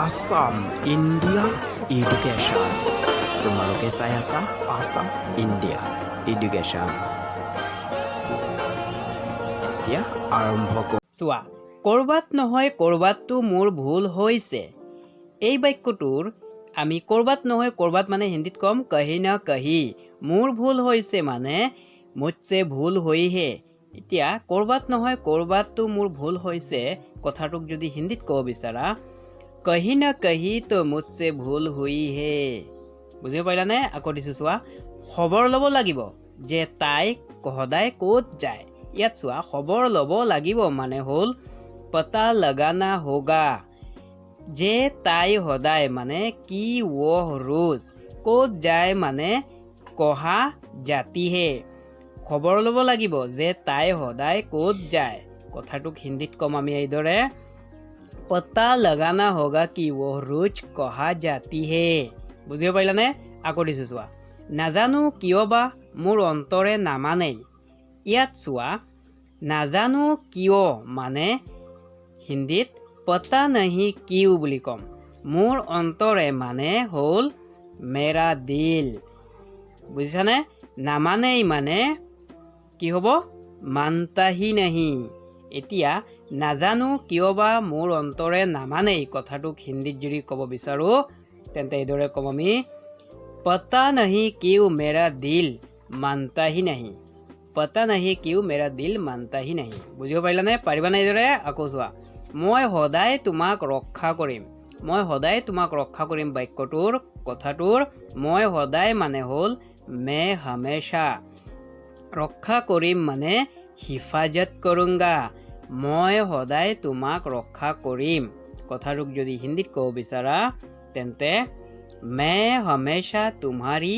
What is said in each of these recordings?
Assam India education. তোমালোকে চাই আছা আসাম ইণ্ডিয়া এডুকেশ্যন। এতিয়া আৰম্ভ চোৱা, ক'ৰবাত নহয় ক'ৰবাততো মোৰ ভুল হৈছে। এই বাক্যটোৰ আমি ক'ৰবাত নহয় ক'ৰবাত মানে হিন্দীত ক'ম কহি না কহি। মোৰ ভুল হৈছে মানে মুঝছে ভুল হৈহে। এতিয়া ক'ৰবাত নহয় ক'ৰবাততো মোৰ ভুল হৈছে কথাটোক যদি হিন্দীত ক'ব বিচাৰা কহি না কহি তো মুঝছে ভুল হৈহে। বুজিব পাৰিলানে? আকৌ দিছোঁ চোৱা, খবৰ ল'ব লাগিব যে তাই সদায় ক'ত যায়। ইয়াত চোৱা, খবৰ ল'ব লাগিব মানে হ'ল পতা লগানা হোগা যে তাই সদায় মানে কি ওহ ৰোজ, ক'ত যায় মানে কহা জাতিহে। খবৰ ল'ব লাগিব যে তাই সদায় ক'ত যায়। কথাটোক হিন্দীত ক'ম আমি এইদৰে, পতা লগানা হোগা কি ওহ ৰোজ কহা জাতিহে। বুজিব পাৰিলানে? আকৌ দিছোঁ চোৱা, নাজানো কিয় বা মোৰ অন্তৰে নামানেই। ইয়াত চোৱা, নাজানো কিয় মানে হিন্দীত পতা নাহি কিউ বুলি ক'ম। মোৰ অন্তৰে মানে হ'ল মেৰা দিল। বুজিছানে? নামানেই মানে কি হ'ব? মানতাহি নাহি। এতিয়া নাজানো কিয় বা মোৰ অন্তৰে নামানেই কথাটোক হিন্দীত যদি ক'ব বিচাৰোঁ তেন্তে এইদৰে ক'ম আমি, পতা নাহি কিউ মেৰা দিল মানতাহি নাহি। পতা নাহি কিউ মেৰা দিল মানতাহি নাহি। বুজিব পাৰিলানে? পাৰিবানে এইদৰে? আকৌ চোৱা, মই সদায় তোমাক ৰক্ষা কৰিম। মই সদায় তোমাক ৰক্ষা কৰিম বাক্যটোৰ কথাটোৰ মই সদায় মানে হ'ল মে হামেশা। ৰক্ষা কৰিম মানে হিফাজত কৰোঁগা। মই সদায় তোমাক ৰক্ষা কৰিম কথাটোক যদি হিন্দীত ক'ব বিচাৰা তেন্তে মে হামেশা তোমাৰি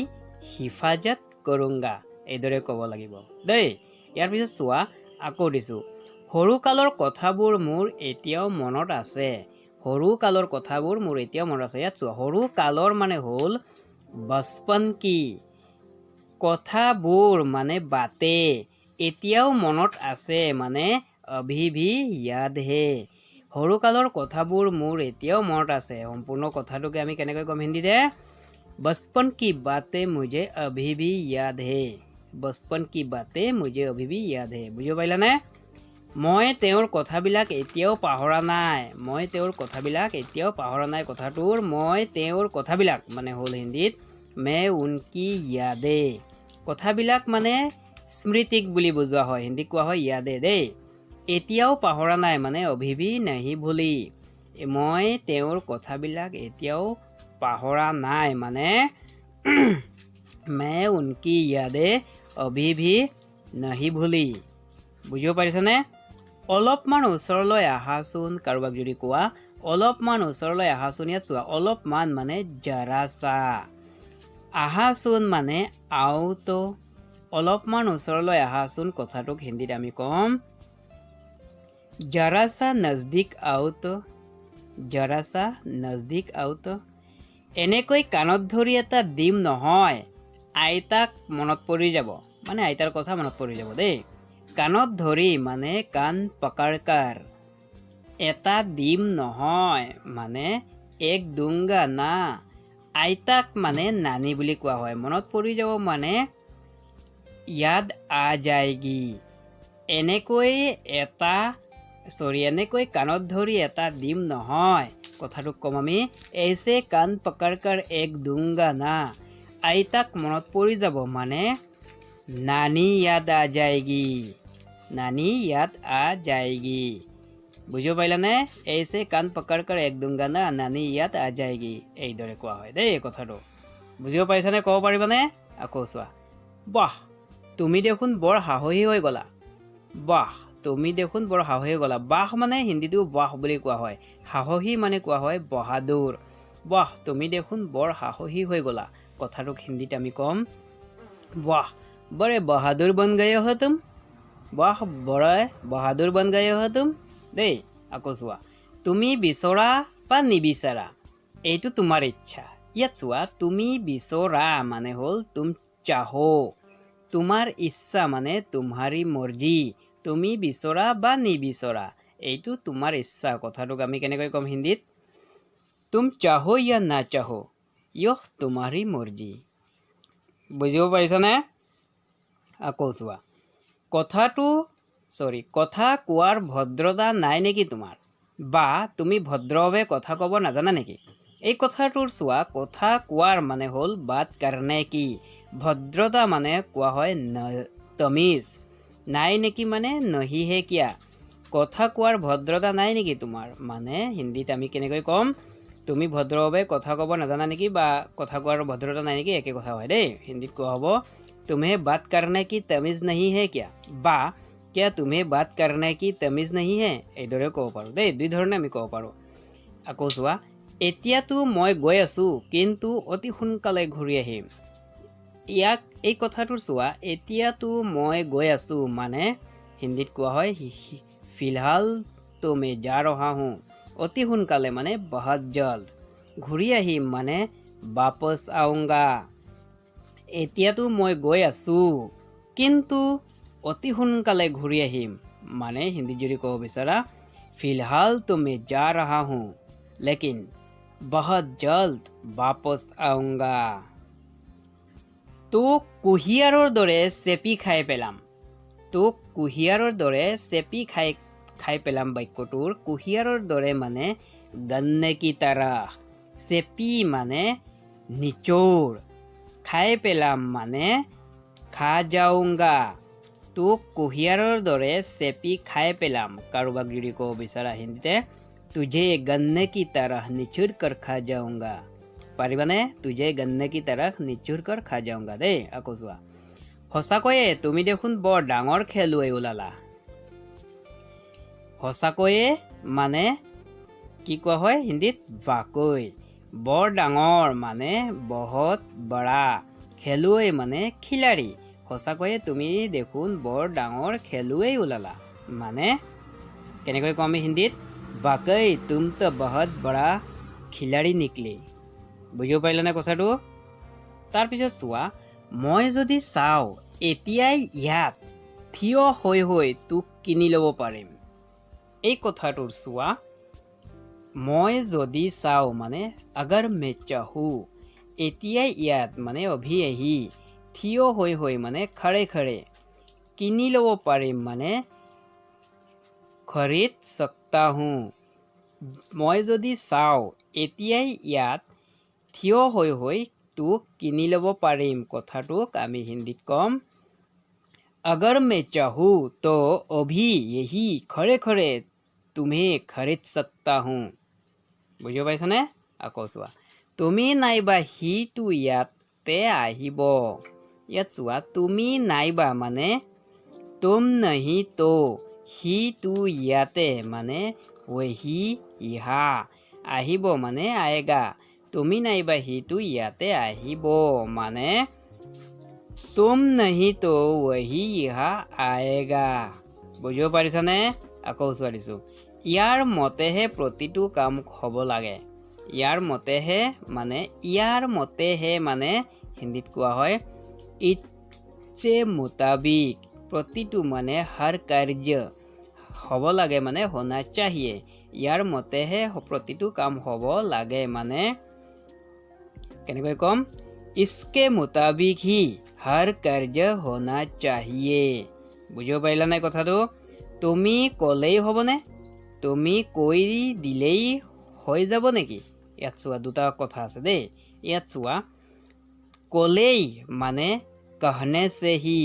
হিফাজত কৰোঁগা। এইদৰে ক'ব লাগিব দেই। ইয়াৰ পিছত চোৱা, আকৌ দিছোঁ, সৰুকালৰ কথাবোৰ মোৰ এতিয়াও মনত আছে। সৰুকালৰ কথাবোৰ মোৰ এতিয়াও মনত আছে। ইয়াত চোৱা, সৰু কালৰ মানে হ'ল বচপন কি, কথাবোৰ মানে বাতে, এতিয়াও মনত আছে মানে অভি ভি য়াদ হে। সৰুকালৰ কথাবোৰ মোৰ এতিয়াও মনত আছে। সম্পূৰ্ণ কথাটোকে আমি কেনেকৈ ক'ম হিন্দীতে? বচপন কি বাতে মুঝে অভি ভি য়াদ হে। বচপন কি বাতে মুঝে অভি ভি য়াদ হে। বুজিব পাৰিলানে? মই তেওঁৰ কথাবিলাক এতিয়াও পাহৰা নাই। মই তেওঁৰ কথাবিলাক এতিয়াও পাহৰা নাই কথাটোৰ মই তেওঁৰ কথাবিলাক মানে হ'ল হিন্দীত মে উনকি য়াদে। কথাবিলাক মানে স্মৃতিক বুলি বুজোৱা হয়। হিন্দীত কোৱা হয় য়াদে দেই। এতিয়াও পাহৰা নাই মানে অভি ভি নাহি ভুলি। মই তেওঁৰ কথাবিলাক এতিয়াও পাহৰা নাই মানে মে উনকি য়াদে অভি ভি নাহি ভুলি। বুজিব পাৰিছানে? অলপমান ওচৰলৈ আহাচোন। কাৰোবাক যদি কোৱা অলপমান ওচৰলৈ আহাচোন, ইয়াত চোৱা, অলপমান মানে জাৰাচা, আহাচোন মানে আওতো। অলপমান ওচৰলৈ আহাচোন কথাটোক হিন্দীত আমি ক'ম জাৰাচা নজদিক আওতো। জাৰাচা নজদিক আওতো। এনেকৈ কাণত ধৰি এটা দিম নহয়, আইতাক মনত পৰি যাব মানে আইতাৰ কথা মনত পৰি যাব দেই। কাণত ধৰি মানে কাণ পকড়কাৰ। এটা দিম নহয় মানে এক দুংগা না। আইতাক মানে নানি বুলি কোৱা হয়। মনত পৰি যাব মানে ইয়াদ আ যায়গি। এনেকৈ কাণত ধৰি এটা দিম নহয় কথাটোক ক'ম আমি এইছে কাণ পকড়কাৰ এক দুংগা না। আইতাক মনত পৰি যাব মানে নানি ইয়াদ আ যায়গি। নানি ইয়াদ আ যায়গি। বুজিব পাৰিলানে? এইছে কাণ পকড়কাৰ এক দুংগা না নানি ইয়াদ আ যায়গি। এইদৰে কোৱা হয় দেই এই কথাটো। বুজিব পাৰিছানে? ক'ব পাৰিবানে? আকৌ চোৱা, বাহ তুমি দেখোন বৰ সাহসী হৈ গ'লা। বাহ তুমি দেখোন বৰ সাহসী হৈ গ'লা। বাহ মানে হিন্দীটো বাহ বুলি কোৱা হয়। সাহসী মানে কোৱা হয় বাহাদুৰ। বাহ তুমি দেখোন বৰ সাহসী হৈ গ'লা কথাটোক হিন্দীত আমি ক'ম বাহ বৰে বাহাদুৰ বন গয়ে হো তুম। বাহ বৰে বাহাদুৰ বন গয়ে হো তুম দেই। আকৌ চোৱা, তুমি বিচৰা বা নিবিচাৰা এইটো তোমাৰ ইচ্ছা। ইয়াত চোৱা, তুমি বিচৰা মানে হ'ল তুম চাহো। তোমাৰ ইচ্ছা মানে তোমাৰি মৰ্জি। তুমি বিচৰা বা নিবিচৰা এইটো তোমাৰ ইচ্ছা। কথাটোক আমি কেনেকৈ ক'ম হিন্দীত? तुम चाहो या ना चाहो यह तुम्हारी मर्जी বুজিব পাৰিছানে আকৌ চোৱা কথা কোৱাৰ ভদ্ৰতা নাই নেকি তোমাৰ বা তুমি ভদ্ৰভাৱে কথা ক'ব নাজানা নেকি এই কথাটোৰ চোৱা কথা কোৱাৰ মানে হ'ল বাত কৰনে কি ভদ্ৰতা মানে কোৱা হয় তমিজ নাই নেকি মানে নহি হে কিয়া কথা কোৱাৰ ভদ্ৰতা নাই নেকি তোমাৰ মানে হিন্দীত আমি কেনেকৈ ক'ম তুমি ভদ্ৰভাৱে কথা ক'ব নাজানা নেকি বা কথা কোৱাৰ ভদ্ৰতা নাই নেকি একে কথা হয় দেই হিন্দীত কোৱা হ'ব तुम्हें बात करने की तमीज नहीं है क्या বা क्या तुम्हें बात करने की तमीज नहीं है এইদৰে ক'ব পাৰোঁ দেই দুই ধৰণে আমি ক'ব পাৰোঁ আকৌ চোৱা এতিয়াতো মই গৈ আছোঁ কিন্তু অতি সোনকালে ঘূৰি আহিম ইয়াক এই কথাটোৰ চোৱা এতিয়াতো মই গৈ আছোঁ মানে হিন্দীত কোৱা হয় फिलहाल तो मैं जा रहा हूँ অতি সোনকালে মানে बहुत जल्द ঘূৰি আহিম মানে वापस आऊँगा এতিয়াতো মই গৈ আছোঁ কিন্তু অতি সোনকালে ঘূৰি আহিম মানে হিন্দীত যদি ক'ব বিচাৰা फिलहाल तो मैं जा रहा हूँ लेकिन बहुत जल्द वापस आऊँगा তো কুঁহিয়াৰৰ দৰে চেপি খাই পেলাম তো কুঁহিয়াৰৰ দৰে চেপি খাই পেলাম বাক্যটোৰ কুঁহিয়াৰৰ দৰে মানে গন্নে কি तरह চেপি মানে নিচোৰ খাই পেলাম মানে খা যাওঁগা তো কুঁহিয়াৰৰ দৰে চেপি খাই পেলাম কাৰোবাক যদি ক'ব বিচাৰা হিন্দীতে तुझे गन्ने की तरह निचुर कर खा जाऊंगा পাৰিবানে तुझे गन्ने की तरह निचुर कर खा जाऊंगा দেই আকৌ চোৱা সঁচাকৈয়ে তুমি দেখোন বৰ ডাঙৰ খেলুৱৈ ওলালা সঁচাকৈয়ে মানে কি কোৱা হয় হিন্দীত বাকৈ বৰ ডাঙৰ মানে বহুত বড়া খেলুৱৈ মানে খিলাড়ী সঁচাকৈয়ে তুমি দেখোন বৰ ডাঙৰ খেলুৱৈ ওলালা মানে কেনেকৈ কওঁ আমি হিন্দীত বাকৈ তুম তো বহুত বড়া খিলাড়ী নিকলি বুজিব পাৰিলানে কথাটো তাৰপিছত চোৱা মই যদি চাওঁ এতিয়াই ইয়াত থিয় হৈ তোক কিনি ল'ব পাৰিম এই কথাটোৰ চোৱা মই যদি চাওঁ মানে अगर मैं चाहूँ এতিয়াই ইয়াত মানে অভি আহি থিয় হৈ মানে খৰে কিনি ল'ব পাৰিম মানে খৰিদ सकता हूँ মই যদি চাওঁ এতিয়াই ইয়াত থিয় হৈ তোক কিনি ল'ব পাৰিম কথাটোক আমি হিন্দীত ক'ম अगर मैं चाहूँ तो अभी यही खरे तुम्हें खरीद सकता हूँ বুজিব পাৰিছানে আকৌ চোৱা তুমি নাইবা সিটো ইয়াতে আহিব ইয়াত চোৱা তুমি নাইবা মানে तुम नहीं तो সিটো ইয়াতে মানে वही यहाँ আহিব মানে आएगा তুমি নাইবা সিটো ইয়াতে আহিব মানে तुम नहीं तो वही यहाँ आएगा বুজিব পাৰিছানে আকৌ চোৱা দিছোঁ ইয়াৰ মতেহে প্ৰতিটো কাম হ'ব লাগে ইয়াৰ মতেহে মানে হিন্দীত কোৱা হয় ইচ্ছে মুতাবিক প্ৰতিটো মানে হৰ কাৰ্য হ'ব লাগে মানে হোনা চাহিয়ে ইয়াৰ মতেহে প্ৰতিটো কাম হ'ব লাগে মানে কেনেকৈ ক'ম इसके मुताबिक ही हर कार्य होना चाहिए বুজিব পাৰিলা নাই কথাটো তুমি ক'লেই হ'বনে তুমি কৈ দিলেই হৈ যাব নেকি ইয়াত চোৱা দুটা কথা আছে দেই ইয়াত চোৱা ক'লেই মানে कहने से ही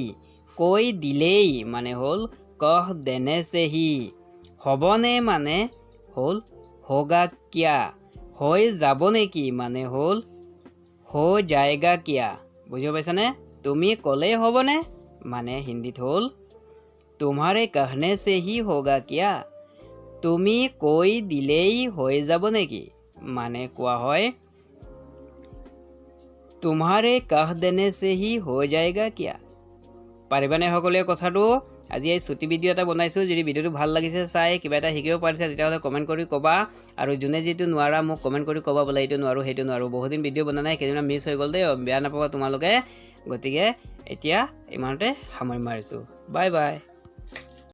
কৈ দিলেই মানে হ'ল कह देने से ही হ'বনে মানে হ'ল होगा क्या হৈ যাব নেকি মানে হ'ল हो जाएगा क्या বুজিব পাইছানে তুমি ক'লেই হ'বনে মানে হিন্দীত হ'ল तुम्हारे कहने से ही होगा क्या তুমি কৈ দিলেই হৈ যাব নেকি মানে কোৱা হয় तुम्हारे कह देने से ही हो जाएगा क्या পাৰিবানে সকলোৱে কথাটো আজি এই ছুটি ভিডিঅ' এটা বনাইছোঁ যদি ভিডিঅ'টো ভাল লাগিছে চাই কিবা এটা শিকিব পাৰিছে তেতিয়াহ'লে কমেণ্ট কৰি ক'বা আৰু যোনে যিটো নোৱাৰা মোক কমেণ্ট কৰি ক'বা বোলে এইটো নোৱাৰোঁ সেইটো নোৱাৰোঁ বহুত দিন ভিডিঅ' বনা নাই কেইদিনমান মিছ হৈ গ'ল দেই বেয়া নাপাবা তোমালোকে গতিকে এতিয়া ইমানতে সামৰি মাৰিছোঁ বাই বাই